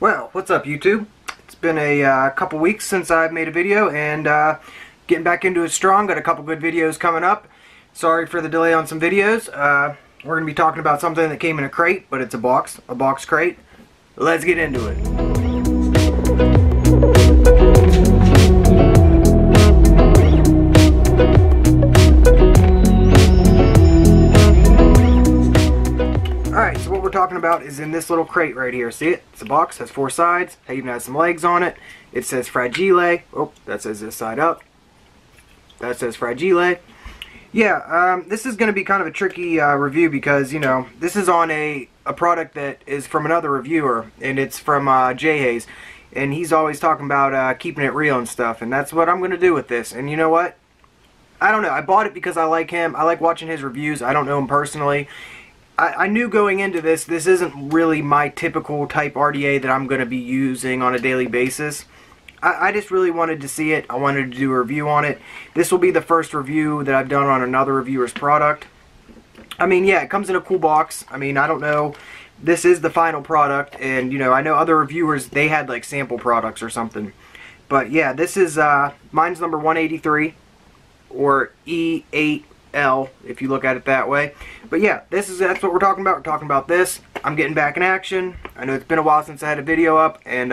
Well, what's up YouTube? It's been a couple weeks since I've made a video, and getting back into it strong. Got a couple good videos coming up. Sorry for the delay on some videos. We're going to be talking about something that came in a crate, but it's a box crate. Let's get into it. Alright, so what we're talking about is in this little crate right here. See it? It's a box, has four sides, it even has some legs on it. It says Fragile. Oh, that says this side up. That says Fragile. Yeah, this is going to be kind of a tricky review because, you know, this is on a product that is from another reviewer, and it's from Jay Hayes. And he's always talking about keeping it real and stuff, and that's what I'm going to do with this. And you know what? I don't know. I bought it because I like him. I like watching his reviews. I don't know him personally. I knew going into this isn't really my typical type RDA that I'm going to be using on a daily basis. I just really wanted to see it. I wanted to do a review on it. This will be the first review that I've done on another reviewer's product. I mean, yeah, it comes in a cool box. I mean, I don't know. This is the final product, and, you know, I know other reviewers, they had, like, sample products or something. But, yeah, this is, mine's number 183, or E8L, if you look at it that way. But yeah, that's what we're talking about. We're talking about this. I'm getting back in action. I know it's been a while since I had a video up, and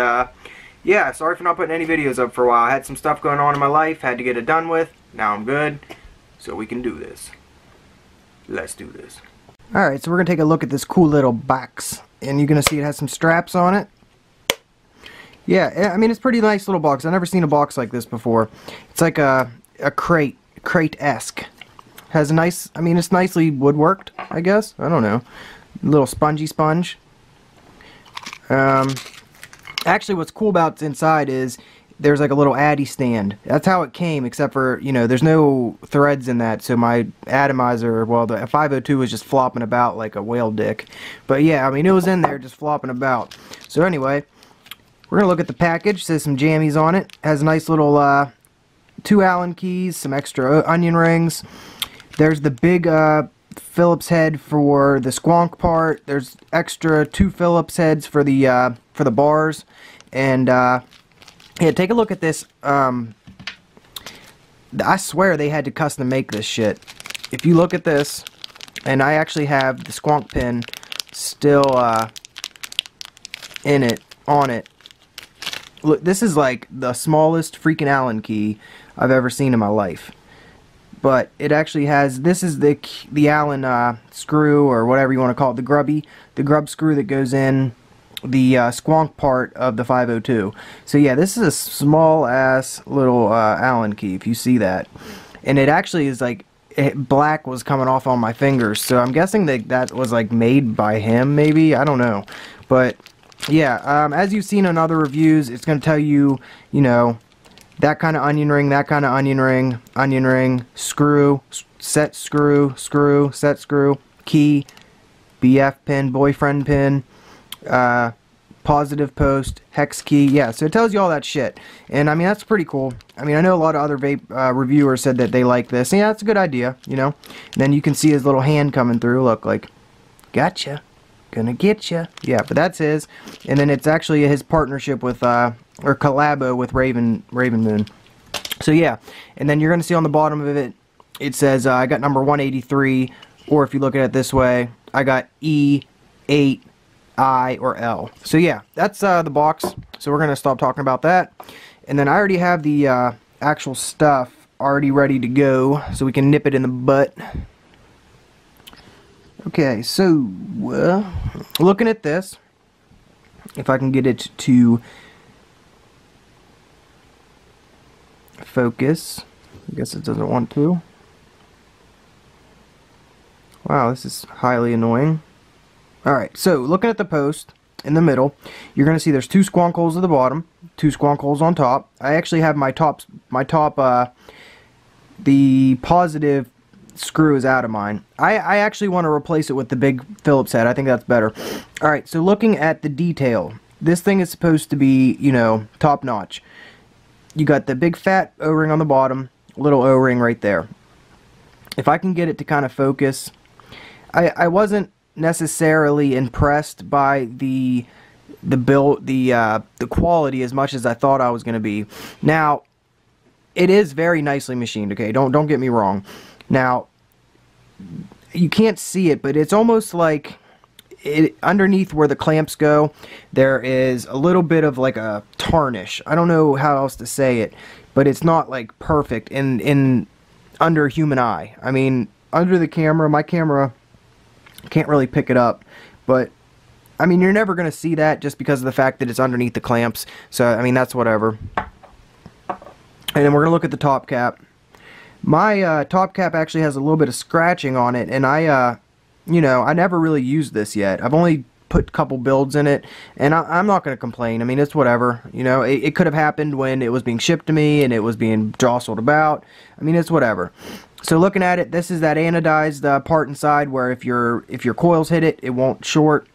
yeah, sorry for not putting any videos up for a while. I had some stuff going on in my life, had to get it done with. Now I'm good, so we can do this. Let's do this. Alright, so we're going to take a look at this cool little box, and you're going to see it has some straps on it. Yeah, I mean, it's a pretty nice little box. I've never seen a box like this before. It's like a crate-esque. Has a nice, I mean, it's nicely woodworked, I guess. I don't know. A little spongy sponge. Actually, what's cool about inside is there's like a little addy stand. That's how it came, except for, you know, there's no threads in that, so my atomizer, well, the 502 was just flopping about like a whale dick. But yeah, I mean, it was in there just flopping about. So anyway, we're going to look at the package. It says some jammies on it. Has a nice little 2 Allen keys, some extra onion rings. There's the big Phillips head for the squonk part. There's extra 2 Phillips heads for the bars. And yeah, take a look at this. I swear they had to custom make this shit. If you look at this, and I actually have the squonk pin still in it, on it. Look, this is like the smallest freaking Allen key I've ever seen in my life. But it actually has, this is the Allen screw, or whatever you want to call it, the grub screw that goes in the squonk part of the 502. So yeah, this is a small ass little Allen key, if you see that. And it actually is like, black was coming off on my fingers, so I'm guessing that was like made by him, maybe, I don't know. But yeah, as you've seen in other reviews, it's going to tell you, you know, that kind of onion ring, that kind of onion ring, screw, set screw, set screw, key, BF pin, boyfriend pin, positive post, hex key. Yeah, so it tells you all that shit. And I mean, that's pretty cool. I mean, I know a lot of other vape reviewers said that they like this. And yeah, that's a good idea, you know. And then you can see his little hand coming through. Look, like, gotcha. Gonna get ya. Yeah, but that's his. And then it's actually his partnership with, or collabo with Raven Moon. So yeah, and then you're gonna see on the bottom of it, it says I got number 183, or if you look at it this way, I got E, 8, I, or L. So yeah, that's the box. So we're gonna stop talking about that. And then I already have the actual stuff already ready to go, so we can nip it in the butt. Okay, so looking at this, if I can get it to focus, I guess it doesn't want to. Wow, this is highly annoying. Alright, so looking at the post in the middle, you're going to see there's 2 squonk holes at the bottom, 2 squonk holes on top. I actually have the positive screw is out of mine. I actually want to replace it with the big Phillips head. I think that's better. Alright, so looking at the detail, this thing is supposed to be, you know, top notch. You got the big fat O-ring on the bottom, little O-ring right there. If I can get it to kind of focus, I wasn't necessarily impressed by the the quality as much as I thought I was going to be. Now, it is very nicely machined, okay? Don't get me wrong. Now, you can't see it, but it's almost like underneath where the clamps go, there is a little bit of like a tarnish. I don't know how else to say it, but it's not like perfect in under human eye. I mean, under the camera, my camera can't really pick it up, but I mean, you're never going to see that just because of the fact that it's underneath the clamps. So, I mean, that's whatever. And then we're going to look at the top cap. My top cap actually has a little bit of scratching on it, and you know, I never really used this yet. I've only put a couple builds in it, and I'm not going to complain. I mean, it's whatever. You know, it could have happened when it was being shipped to me and it was being jostled about. I mean, it's whatever. So looking at it, this is that anodized part inside where if your coils hit it, it won't short.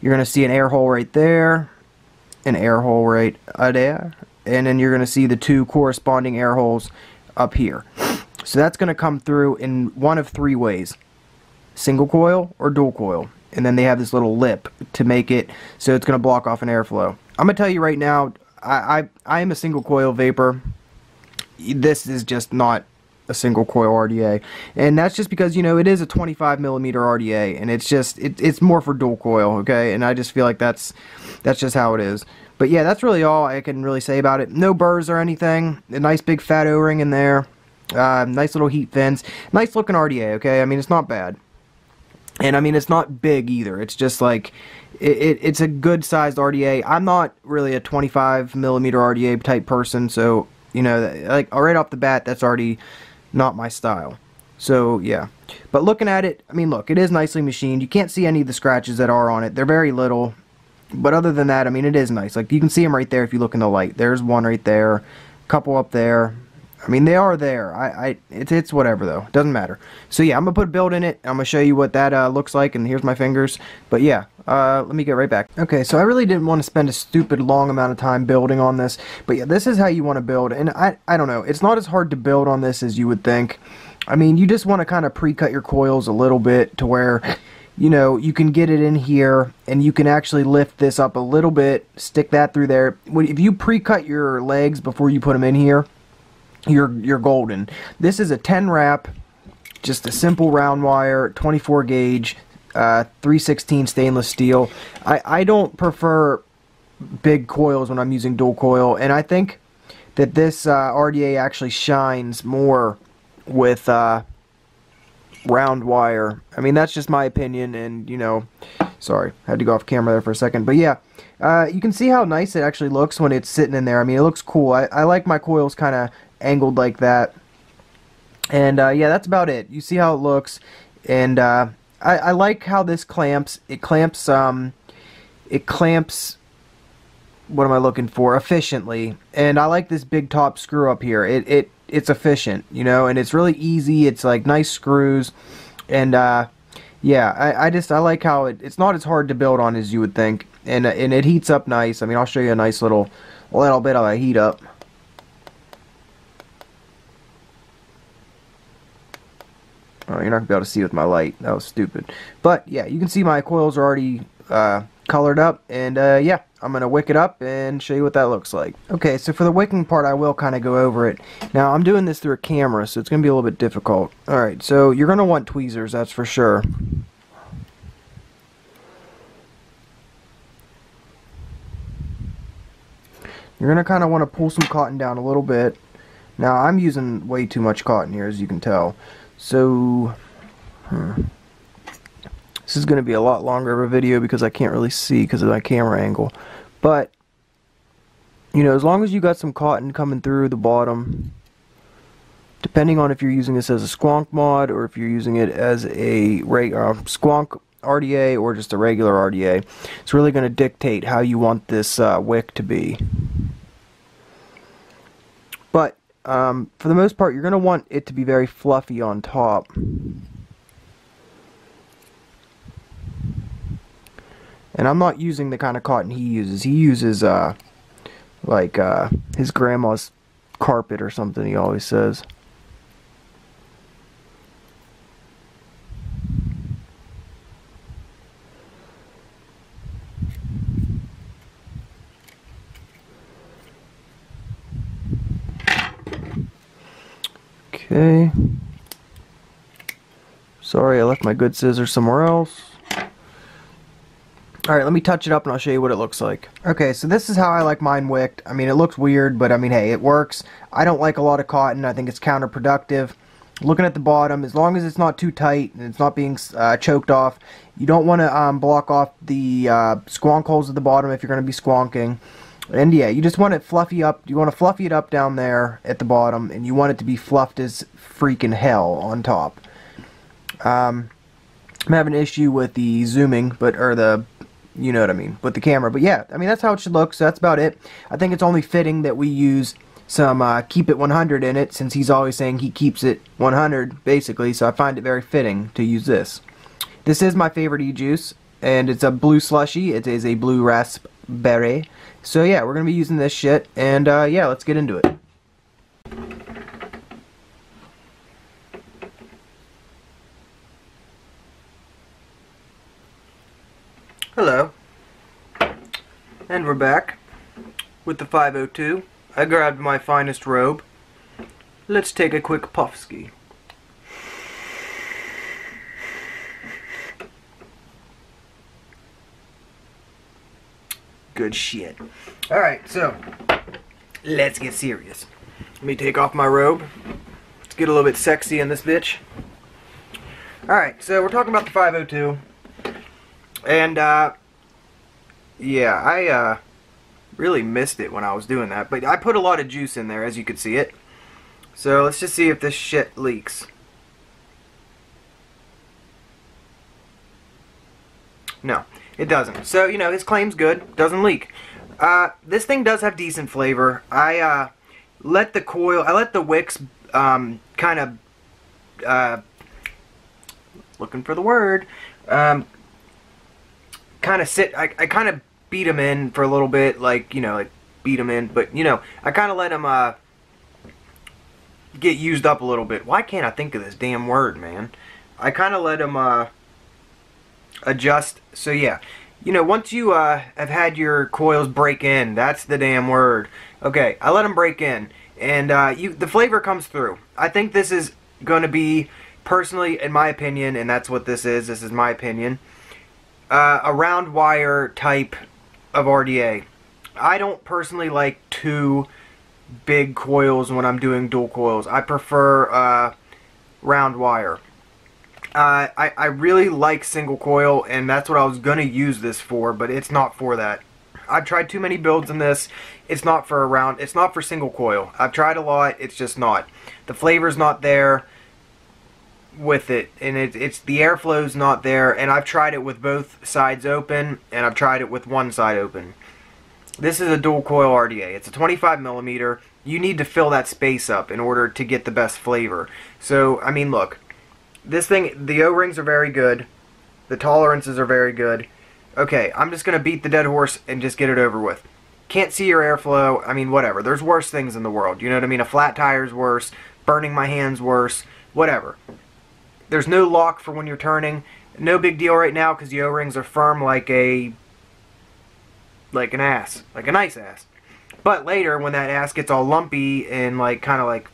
You're going to see an air hole right there, an air hole right there, and then you're going to see the two corresponding air holes up here. So that's going to come through in one of three ways: single coil or dual coil. And then they have this little lip to make it so it's going to block off an airflow. I'm going to tell you right now, I am a single coil vapor. This is just not a single coil RDA, and that's just because, you know, it is a 25mm RDA, and it's more for dual coil, okay? And I just feel like that's just how it is. But yeah, that's really all I can really say about it. No burrs or anything. A nice big fat O-ring in there. Nice little heat vents. Nice looking RDA, okay? I mean, it's not bad. And I mean, it's not big either. It's just like, it's a good sized RDA. I'm not really a 25mm RDA type person, so, you know, like right off the bat, that's already not my style. So yeah, but looking at it, I mean, look, it is nicely machined. You can't see any of the scratches that are on it. They're very little, but other than that, I mean, it is nice. Like, you can see them right there if you look in the light. There's one right there, a couple up there. I mean, they are there. It's whatever, though. It doesn't matter. So yeah, I'm gonna put a build in it. I'm gonna show you what that looks like, and here's my fingers. But yeah, let me get right back. Okay, so I really didn't want to spend a stupid long amount of time building on this, but yeah, this is how you want to build. And I don't know, it's not as hard to build on this as you would think. I mean, you just want to kind of pre-cut your coils a little bit to where, you know, you can get it in here, and you can actually lift this up a little bit, stick that through there. If you pre-cut your legs before you put them in here, you're golden. This is a 10 wrap, just a simple round wire, 24 gauge, 3/16 stainless steel. I don't prefer big coils when I'm using dual coil, and I think that this RDA actually shines more with round wire. I mean, that's just my opinion, and, you know, sorry, I had to go off camera there for a second, but yeah, you can see how nice it actually looks when it's sitting in there. I mean, it looks cool. I like my coils kind of angled like that, and yeah, that's about it. You see how it looks, and I like how this clamps. It clamps what am I looking for? Efficiently, and I like this big top screw up here. It's efficient, you know, and it's really easy. It's like nice screws, and yeah, I like how it's not as hard to build on as you would think, and it heats up nice. I mean, I'll show you a nice little bit of a heat up. Oh, you're not going to be able to see with my light. That was stupid. But, yeah, you can see my coils are already colored up. And, yeah, I'm going to wick it up and show you what that looks like. Okay, so for the wicking part, I will kind of go over it. Now, I'm doing this through a camera, so it's going to be a little bit difficult. Alright, so you're going to want tweezers, that's for sure. You're going to kind of want to pull some cotton down a little bit. Now, I'm using way too much cotton here, as you can tell. So, this is going to be a lot longer of a video because I can't really see because of my camera angle. But, you know, as long as you got some cotton coming through the bottom, depending on if you're using this as a squonk mod or if you're using it as a squonk RDA or just a regular RDA, it's really going to dictate how you want this wick to be. But, for the most part, you're going to want it to be very fluffy on top. And I'm not using the kind of cotton he uses. He uses, like, his grandma's carpet or something, he always says. Okay. Sorry, I left my good scissors somewhere else. Alright, let me touch it up and I'll show you what it looks like. Okay, so this is how I like mine wicked. I mean, it looks weird, but I mean, hey, it works. I don't like a lot of cotton. I think it's counterproductive. Looking at the bottom, as long as it's not too tight and it's not being choked off, you don't want to block off the squonk holes at the bottom if you're going to be squonking. And yeah, you just want it fluffy up. You want to fluffy it up down there at the bottom, and you want it to be fluffed as freaking hell on top. I'm having an issue with the zooming, or the, you know what I mean, with the camera. But yeah, I mean, that's how it should look, so that's about it. I think it's only fitting that we use some Keep It 100 in it, since he's always saying he keeps it 100, basically, so I find it very fitting to use this. This is my favorite e-juice, and it's a blue slushy. It is a blue raspberry. So yeah, we're going to be using this shit, and yeah, let's get into it. Hello, and we're back with the 502. I grabbed my finest robe. Let's take a quick puffski. Good shit. Alright, so let's get serious. Let me take off my robe. Let's get a little bit sexy in this bitch. Alright, so we're talking about the 502. And, yeah, I, really missed it when I was doing that. But I put a lot of juice in there, as you could see it. So let's just see if this shit leaks. No, it doesn't. So, you know, his claim's good. Doesn't leak. This thing does have decent flavor. I let the wicks, kind of, looking for the word, kind of sit, I kind of beat them in for a little bit, like, you know, like, beat them in, but, you know, I kind of let them, get used up a little bit. Why can't I think of this damn word, man? I kind of let them, adjust. So yeah, you know, once you have had your coils break in, that's the damn word. Okay, I let them break in, and the flavor comes through. I think this is going to be, personally, in my opinion, and that's what this is my opinion, a round wire type of RDA. I don't personally like two big coils when I'm doing dual coils. I prefer round wire. I really like single coil, and that's what I was gonna use this for, but it's not for that. I've tried too many builds in this. It's not for it's not for single coil. I've tried a lot, it's just not. The flavor's not there with it, and it's the airflow's not there, and I've tried it with both sides open, and I've tried it with one side open. This is a dual coil RDA. It's a 25mm. You need to fill that space up in order to get the best flavor. So, I mean, look. This thing, the O-rings are very good. The tolerances are very good. Okay, I'm just going to beat the dead horse and just get it over with. Can't see your airflow. I mean, whatever. There's worse things in the world. You know what I mean? A flat tire's worse. Burning my hand's worse. Whatever. There's no lock for when you're turning. No big deal right now because the O-rings are firm like an ass. Like a nice ass. But later, when that ass gets all lumpy and like kind of like,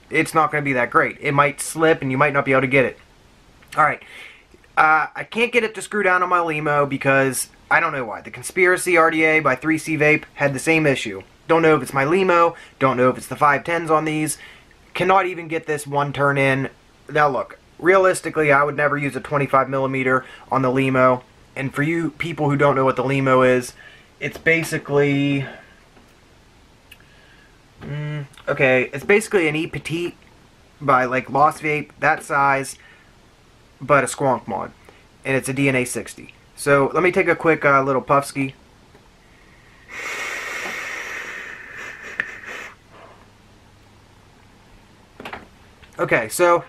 it's not going to be that great. It might slip and you might not be able to get it. Alright. I can't get it to screw down on my Limo because I don't know why. The Conspiracy RDA by 3C Vape had the same issue. Don't know if it's my Limo. Don't know if it's the 510s on these. Cannot even get this one turn in. Now look, realistically I would never use a 25mm on the Limo. And for you people who don't know what the Limo is, it's basically... okay, it's basically an E Petite by like Lost Vape, that size, but a squonk mod. And it's a DNA 60. So let me take a quick little puffski. Okay, so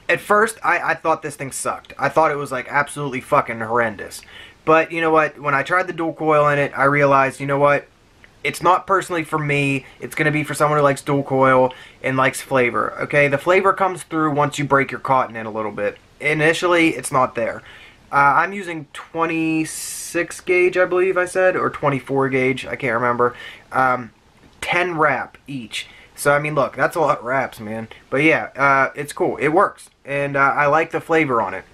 at first I thought this thing sucked. I thought it was like absolutely fucking horrendous. But you know what, when I tried the dual coil in it, I realized, you know what, it's not personally for me. It's going to be for someone who likes dual coil and likes flavor. Okay, the flavor comes through once you break your cotton in a little bit. Initially, it's not there. I'm using 26 gauge, I believe I said, or 24 gauge. I can't remember. 10 wrap each. So, I mean, look, that's a lot of wraps, man. But yeah, it's cool. It works. And I like the flavor on it.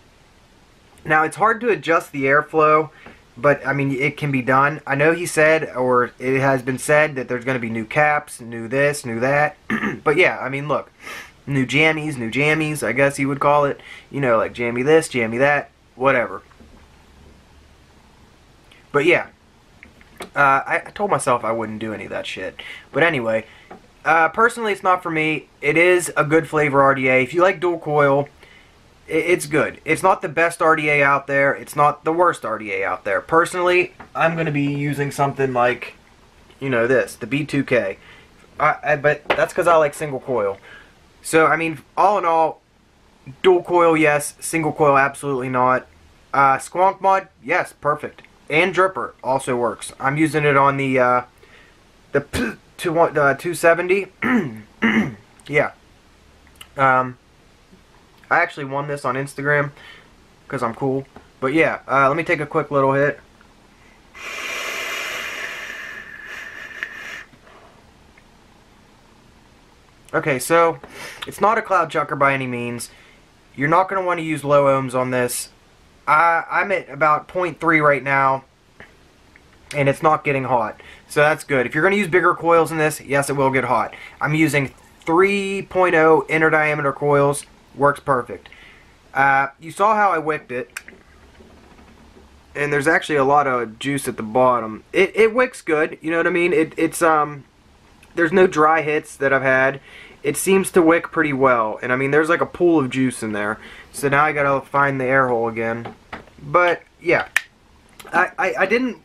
Now, it's hard to adjust the airflow, but, I mean, it can be done. I know he said, or it has been said, that there's going to be new caps, new this, new that. But yeah, I mean, look, new jammies, I guess you would call it. You know, like jammy this, jammy that, whatever. But yeah, I told myself I wouldn't do any of that shit. But anyway, personally, it's not for me. It is a good flavor RDA. If you like dual coil, it's good. It's not the best RDA out there. It's not the worst RDA out there. Personally, I'm going to be using something like, you know, this, the B2K. But that's because I like single coil. So, I mean, all in all, dual coil, yes. Single coil, absolutely not. Squonk mod, yes, perfect. And dripper also works. I'm using it on the 270. Yeah. I actually won this on Instagram because I'm cool. But yeah, let me take a quick little hit. Okay, so it's not a cloud chucker by any means. You're not going to want to use low ohms on this. I'm at about 0.3 right now, and it's not getting hot. So that's good. If you're going to use bigger coils in this, yes, it will get hot. I'm using 3.0 inner diameter coils. Works perfect. You saw how I wicked it. And there's actually a lot of juice at the bottom. It wicks good, you know what I mean? There's no dry hits that I've had. It seems to wick pretty well. And I mean, there's like a pool of juice in there. So now I gotta find the air hole again. But, yeah. I didn't...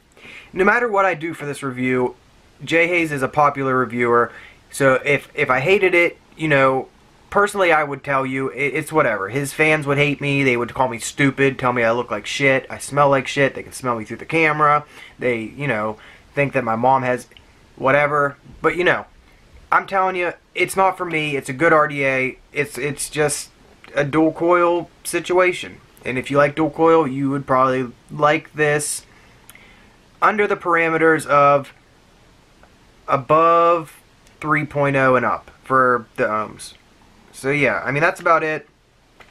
No matter what I do for this review, Jay Hayes is a popular reviewer. So if I hated it, you know... Personally, I would tell you, it's whatever. His fans would hate me. They would call me stupid, tell me I look like shit, I smell like shit, they can smell me through the camera. They, you know, think that my mom has whatever. But, you know, I'm telling you, it's not for me. It's a good RDA. It's just a dual coil situation. And if you like dual coil, you would probably like this under the parameters of above 3.0 and up for the ohms. So yeah, I mean, that's about it.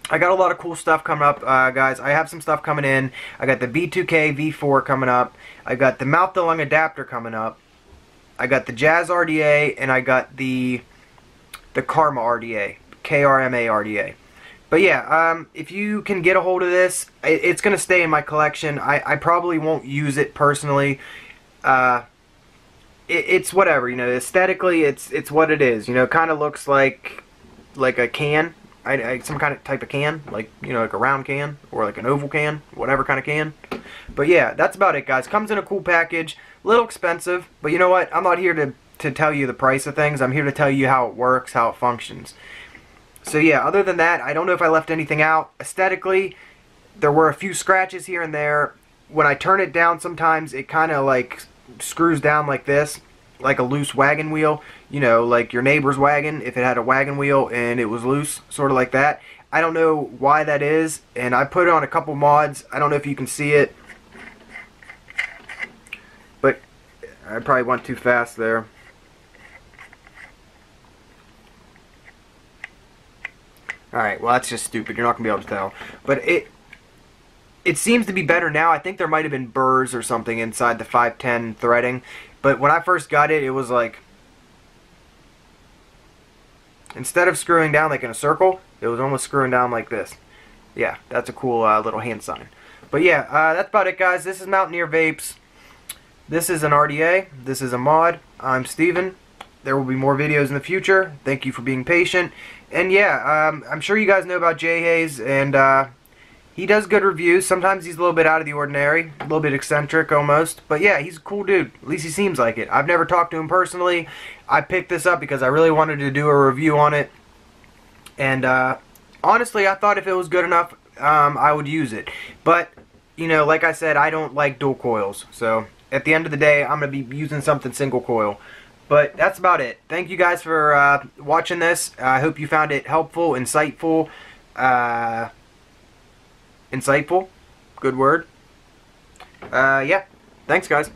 I got a lot of cool stuff coming up, guys. I have some stuff coming in. I got the B2K V4 coming up. I got the mouth-to-lung adapter coming up. I got the Jazz RDA, and I got the Karma RDA, KRMA RDA. But yeah, if you can get a hold of this, it's going to stay in my collection. I probably won't use it personally. It's whatever, you know, aesthetically, it's what it is. You know, it kind of looks like a can, some kind of type of can, like, you know, like a round can, or like an oval can, whatever kind of can. But yeah, that's about it, guys. Comes in a cool package, a little expensive, but you know what, I'm not here to tell you the price of things. I'm here to tell you how it works, how it functions. So yeah, other than that, I don't know if I left anything out. Aesthetically, there were a few scratches here and there. When I turn it down, sometimes it kind of like screws down like this, like a loose wagon wheel, you know, like your neighbor's wagon, if it had a wagon wheel and it was loose, sort of like that. I don't know why that is, and I put it on a couple mods. I don't know if you can see it, but I probably went too fast there. Alright, well, that's just stupid. You're not going to be able to tell. But it seems to be better now. I think there might have been burrs or something inside the 510 threading. But when I first got it, it was like, instead of screwing down like in a circle, it was almost screwing down like this. Yeah, that's a cool little hand sign. But yeah, that's about it, guys. This is Mountaineer Vapes. This is an RDA. This is a mod. I'm Steven. There will be more videos in the future. Thank you for being patient. And yeah, I'm sure you guys know about Jay Hayes, and he does good reviews. Sometimes he's a little bit out of the ordinary, a little bit eccentric almost. But yeah, he's a cool dude. At least he seems like it. I've never talked to him personally. I picked this up because I really wanted to do a review on it. And honestly, I thought if it was good enough, I would use it. But, you know, like I said, I don't like dual coils. So at the end of the day, I'm going to be using something single coil. But that's about it. Thank you guys for watching this. I hope you found it helpful, insightful. Insightful. Good word. Yeah. Thanks, guys.